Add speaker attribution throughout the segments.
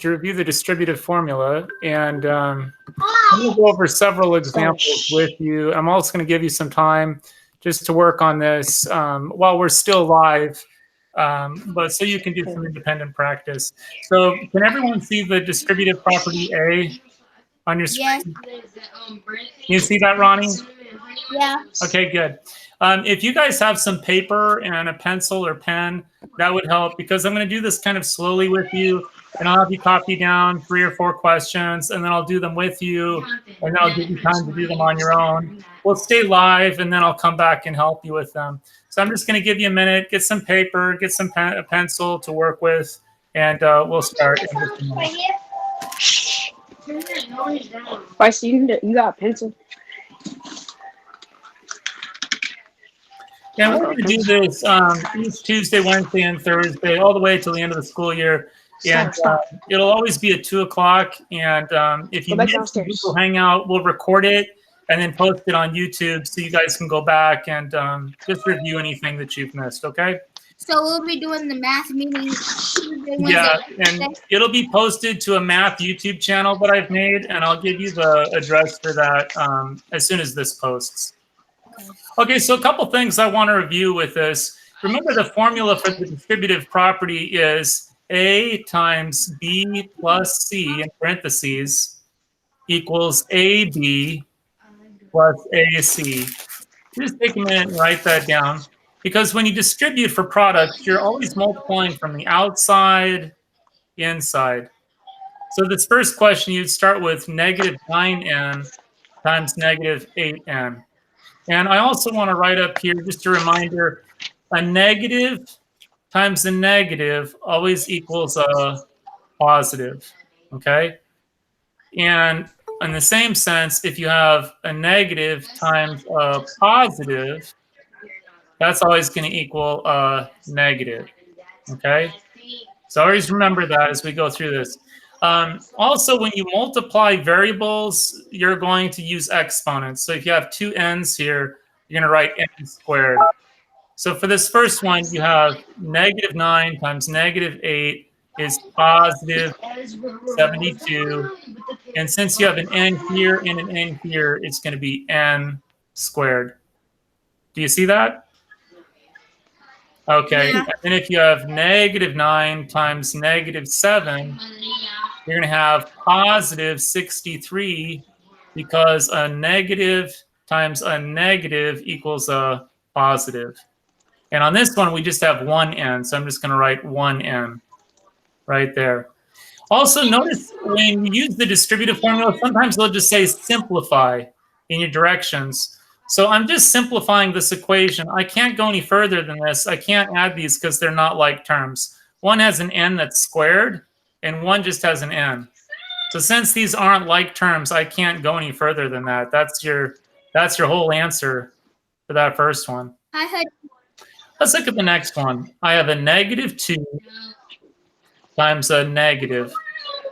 Speaker 1: to review the distributive formula, and I'm going to go over several examples with you. I'm also going to give you some time just to work on this while we're still live, but so you can do some independent practice. So can everyone see the distributive property A on your screen? Yes. You see that, Ronnie?
Speaker 2: Yeah.
Speaker 1: Okay, good. If you guys have some paper and a pencil or pen, that would help, because I'm going to do this kind of slowly with you, and I'll have you copy down 3 or 4 questions, and then I'll do them with you, and then I'll give you time to do them on your own. We'll stay live, and then I'll come back and help you with them. So I'm just going to give you a minute, get some paper, get some a pencil to work with, and we'll start in just a minute.
Speaker 3: I see you got a pencil.
Speaker 1: Yeah, we're going to do this each Tuesday, Wednesday, and Thursday, all the way till the end of the school year. And it'll always be at 2 o'clock. And if you miss the Google Hangout, we'll record it and then post it on YouTube so you guys can go back and just review anything that you've missed, okay?
Speaker 2: So we'll be doing the math meeting Tuesday, Wednesday,
Speaker 1: yeah, and it'll be posted to a math YouTube channel that I've made, and I'll give you the address for that as soon as this posts. Okay, so a couple things I want to review with this. Remember, the formula for the distributive property is A times B plus C in parentheses equals AB plus AC. Just take a minute and write that down, because when you distribute for products, you're always multiplying from the outside inside. So this first question, you'd start with negative 9n times negative 8n. And I also want to write up here, just a reminder, a negative times a negative always equals a positive, okay? And in the same sense, if you have a negative times a positive, that's always going to equal a negative, okay? So always remember that as we go through this. Also, when you multiply variables, you're going to use exponents. So if you have 2 n's here, you're going to write n squared. So for this first one, you have negative 9 times negative 8 is positive 72. And since you have an n here and an n here, it's going to be n squared. Do you see that? Okay. Yeah. And if you have negative 9 times negative 7, you're going to have positive 63, because a negative times a negative equals a positive. And on this one, we just have 1 n, so I'm just going to write 1 n right there. Also, notice when you use the distributive formula, sometimes they'll just say simplify in your directions. So I'm just simplifying this equation. I can't go any further than this. I can't add these because they're not like terms. One has an n that's squared, and one just has an n. So since these aren't like terms, I can't go any further than that. That's your whole answer for that first one. Let's look at the next one. I have a negative 2 times a negative.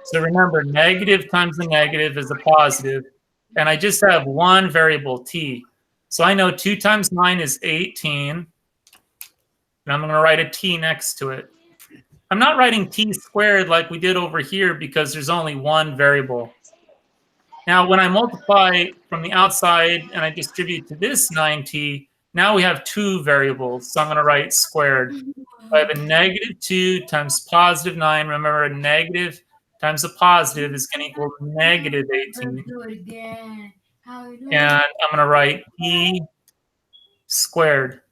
Speaker 1: So remember, negative times a negative is a positive. And I just have one variable, t. So I know 2 times 9 is 18. And I'm going to write a t next to it. I'm not writing t squared like we did over here because there's only one variable. Now, when I multiply from the outside and I distribute to this 9t, now we have 2 variables. So I'm going to write squared. So I have a negative 2 times positive 9. Remember, a negative times a positive is going to equal negative 18. And I'm going to write e squared.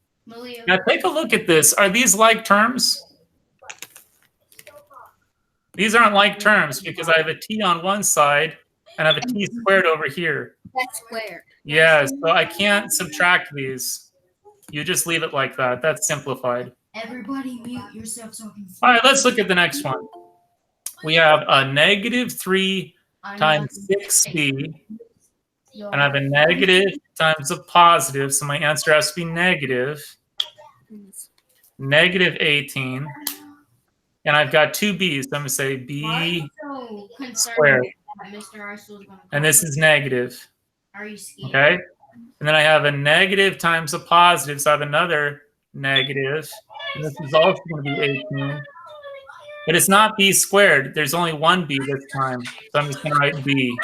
Speaker 1: Now, take a look at this. Are these like terms? These aren't like terms because I have a t on one side and I have a t squared over here.
Speaker 2: That's squared.
Speaker 1: Yeah, so I can't subtract these. You just leave it like that. That's simplified.
Speaker 4: Everybody mute yourself so I can see.
Speaker 1: All right, let's look at the next one. We have a negative 3 times 6b. And I have a negative times a positive. So my answer has to be negative. Negative 18. And I've got 2 b's. So I'm going to say b squared. And this is negative.
Speaker 4: Are you scared?
Speaker 1: Okay. And then I have a negative times a positive. So I have another negative. And this is also going to be 18. But it's not b squared. There's only one b this time. So I'm just going to write b.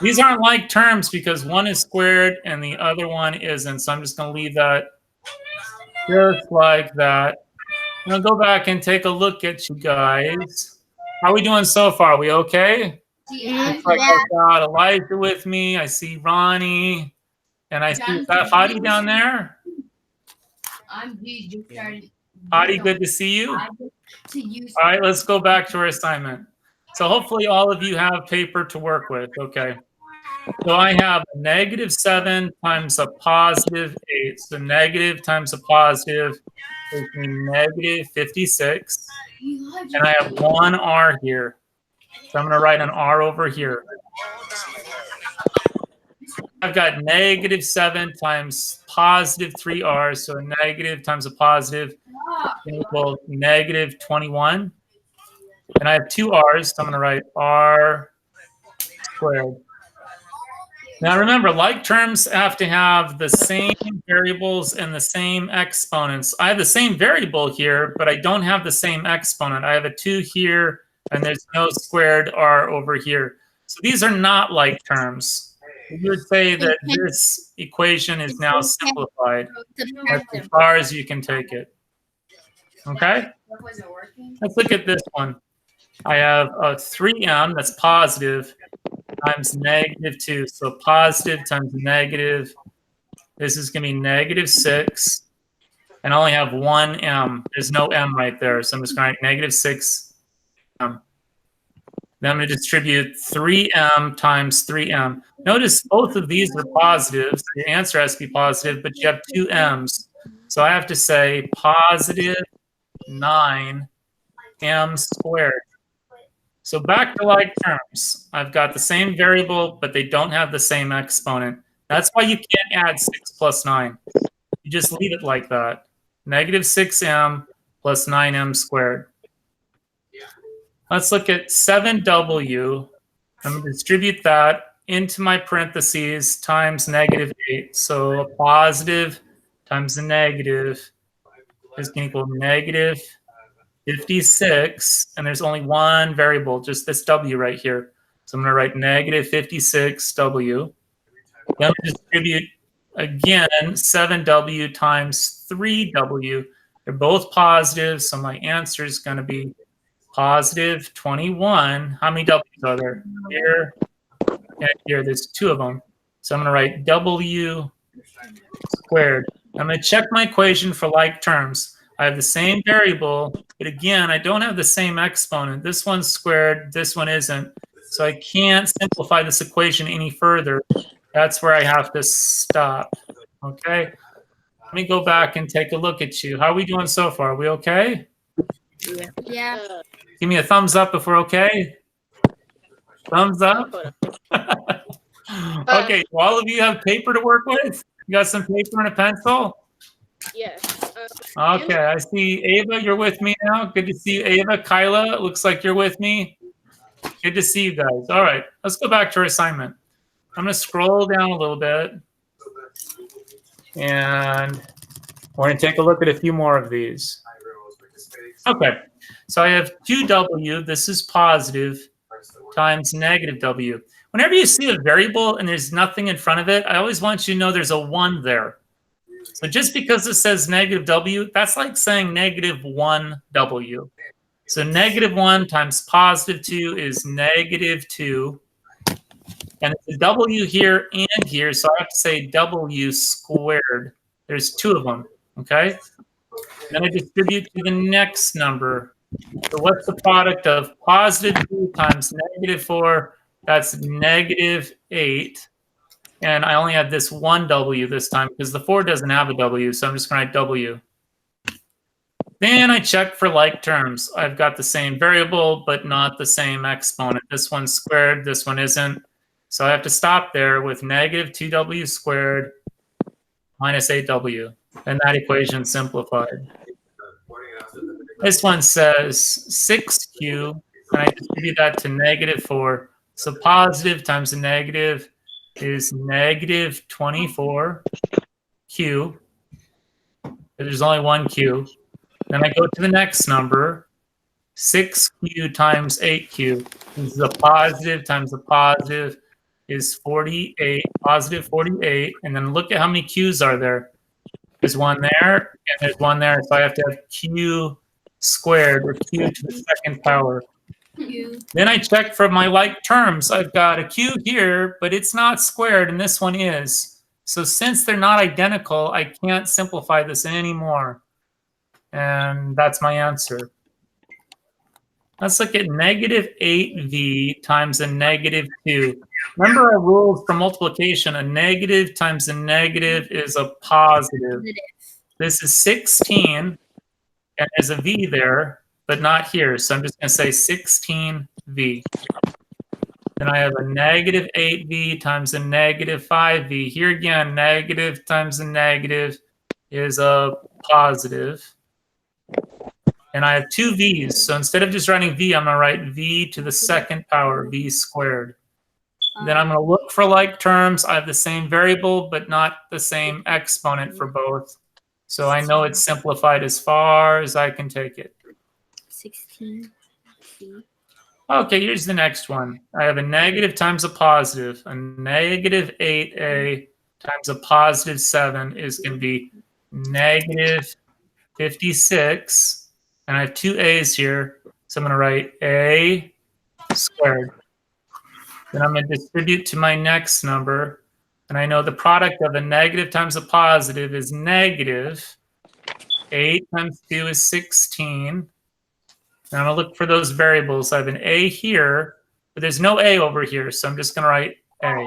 Speaker 1: These aren't like terms because one is squared and the other one isn't. So I'm just going to leave that just like that. I'm going to go back and take a look at you guys. How are we doing so far? Are we okay? Looks like I've got Elijah with me. I see Ronnie. And I see that Hadi down there.
Speaker 4: I'm just started.
Speaker 1: Hadi, good to see you. All right, let's go back to our assignment. So hopefully all of you have paper to work with. Okay. So I have a -7 times a +8. So negative times a positive is -56. And I have one R here. So I'm going to write an R over here. I've got -7 times +3R. So a negative times a positive equal -21. And I have two R's, so I'm going to write R squared. Now remember, like terms have to have the same variables and the same exponents. I have the same variable here, but I don't have the same exponent. I have a 2 here, and there's no squared R over here. So these are not like terms. You would say that this equation is now simplified. That's as far as you can take it. Okay? Let's look at this one. I have a 3m that's positive times -2. So positive times negative. This is going to be -6. And I only have one m. There's no m right there. So I'm just going to write -6m. Then I'm going to distribute 3m times 3m. Notice both of these are positive. So your answer has to be positive, but you have two m's. So I have to say positive 9m squared. So back to like terms. I've got the same variable, but they don't have the same exponent. That's why you can't add 6 plus 9. You just leave it like that. -6m plus 9m squared. Let's look at 7w. I'm going to distribute that into my parentheses times -8. So a positive times a negative is going to equal -56, and there's only one variable, just this w right here. So I'm going to write -56w. Then distribute again 7w times 3w. They're both positive, so my answer is going to be positive 21. How many w's are there? Here and here. There's two of them. So I'm going to write w squared. I'm going to check my equation for like terms. I have the same variable, but again, I don't have the same exponent. This one's squared, this one isn't. So I can't simplify this equation any further. That's where I have to stop. Okay? Let me go back and take a look at you. How are we doing so far? Are we okay?
Speaker 2: Yeah.
Speaker 1: Give me a thumbs up if we're okay. Thumbs up. Okay, so all of you have paper to work with? You got some paper and a pencil?
Speaker 3: Yes.
Speaker 1: Okay, I see Ava, you're with me now. Good to see you, Ava. Kyla, it looks like you're with me. Good to see you guys. All right, let's go back to our assignment. I'm going to scroll down a little bit. And we're going to take a look at a few more of these. Okay, so I have 2w, this is positive, times -w. Whenever you see a variable and there's nothing in front of it, I always want you to know there's a 1 there. So just because it says -w, that's like saying -1w. So -1 times +2 is -2. And it's a w here and here, so I have to say w squared. There's two of them, okay? Then I distribute to the next number. So what's the product of +2 times -4? That's -8. And I only have this one w this time because the 4 doesn't have a w, so I'm just going to write w. Then I check for like terms. I've got the same variable, but not the same exponent. This one's squared, this one isn't. So I have to stop there with -2w squared minus 8w. And that equation simplified. This one says 6q, and I distribute that to -4. So positive times a negative is -24q. There's only one q. Then I go to the next number, 6q times 8q. This is a positive times a positive is 48, positive 48. And then look at how many q's are there. There's one there, and there's one there. So I have to have q squared, or q to the second power. Then I check for my like terms. I've got a q here, but it's not squared, and this one is. So since they're not identical, I can't simplify this anymore. And that's my answer. Let's look at negative 8v times a negative 2. Remember our rules for multiplication. A negative times a negative is a positive. This is 16, and there's a v there, but not here. So I'm just going to say 16v. Then I have a negative 8v times a negative 5v. Here again, negative times a negative is a positive. And I have two v's. So instead of just writing v, I'm going to write v to the second power, v squared. Then I'm going to look for like terms. I have the same variable, but not the same exponent for both. So I know it's simplified as far as I can take it.
Speaker 2: 16.
Speaker 1: Okay, here's the next one. I have a negative times a positive. A negative 8a times a positive 7 is going to be negative 56. And I have two a's here. So I'm going to write a squared. Then I'm going to distribute to my next number. And I know the product of a negative times a positive is negative. 8 times 2 is 16. And I'm going to look for those variables. I have an a here, but there's no a over here. So I'm just going to write a.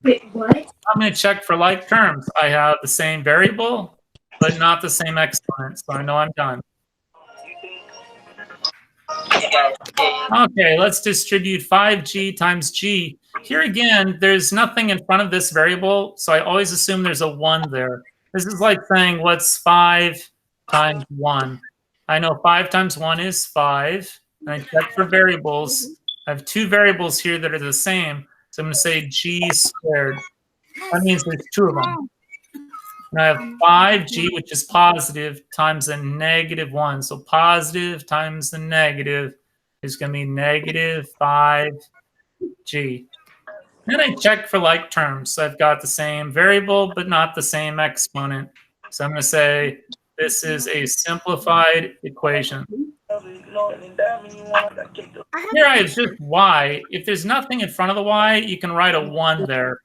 Speaker 4: Wait, what?
Speaker 1: I'm going to check for like terms. I have the same variable, but not the same exponent. So I know I'm done. Okay, let's distribute 5g times g. Here again, there's nothing in front of this variable, so I always assume there's a 1 there. This is like saying, what's 5 times 1? I know 5 times 1 is 5. And I check for variables. I have two variables here that are the same, so I'm going to say g squared. That means there's two of them. And I have 5g, which is positive, times a negative 1. So positive times the negative is going to be negative 5g. Then I check for like terms. So I've got the same variable, but not the same exponent. So I'm going to say this is a simplified equation. Here I have just y. If there's nothing in front of the y, you can write a 1 there.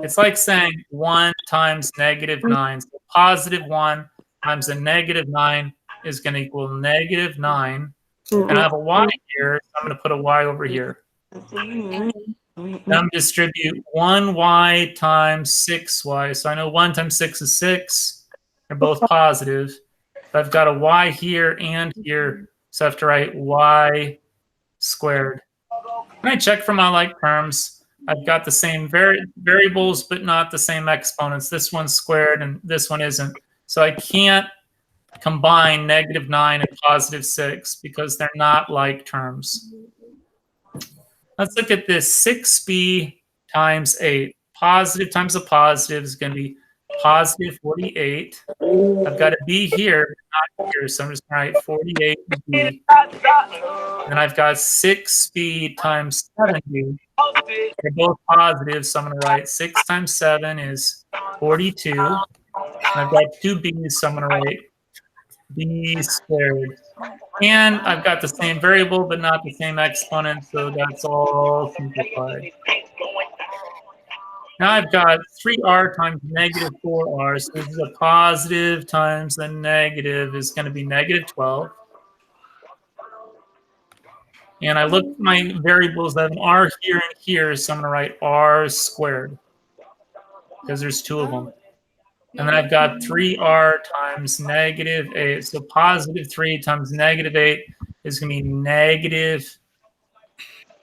Speaker 1: It's like saying 1 times negative 9. So positive 1 times a negative 9 is going to equal negative 9. And I have a y here, so I'm going to put a y over here. Now I'm going to distribute 1y times 6y. So I know 1 times 6 is 6. They're both positive. But I've got a y here and here, so I have to write y squared. And I check for my like terms. I've got the same variables, but not the same exponents. This one's squared and this one isn't. So I can't combine negative 9 and positive 6 because they're not like terms. Let's look at this 6b times 8. Positive times a positive is going to be positive 48. I've got a b here, but not here, so I'm just going to write 48b. Then I've got 6b times 7b. They're both positive, so I'm going to write 6 times 7 is 42. And I've got two b's, so I'm going to write b squared. And I've got the same variable, but not the same exponent, so that's all simplified. Now I've got 3r times negative 4r, so this is a positive times the negative is going to be negative 12. And I look at my variables, I have an r here and here, so I'm going to write r squared because there's two of them. And then I've got 3r times negative 8. So positive 3 times negative 8 is going to be negative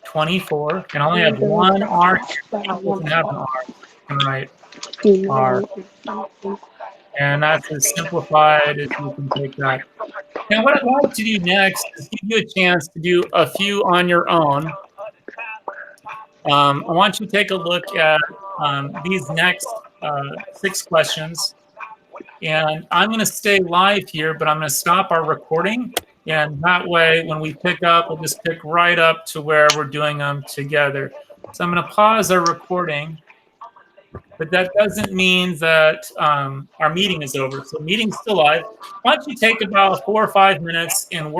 Speaker 1: 24. And I only have one r here. I don't have an r. I'm going to write r. And that's as simplified as you can take that. Now, what I'd like to do next is give you a chance to do a few on your own. I want you to take a look at these next 6 questions. And I'm going to stay live here, but I'm going to stop our recording. And that way, when we pick up, we'll just pick right up to where we're doing them together. So I'm going to pause our recording. But that doesn't mean that our meeting is over. So meeting's still live. Why don't you take about 4 or 5 minutes and work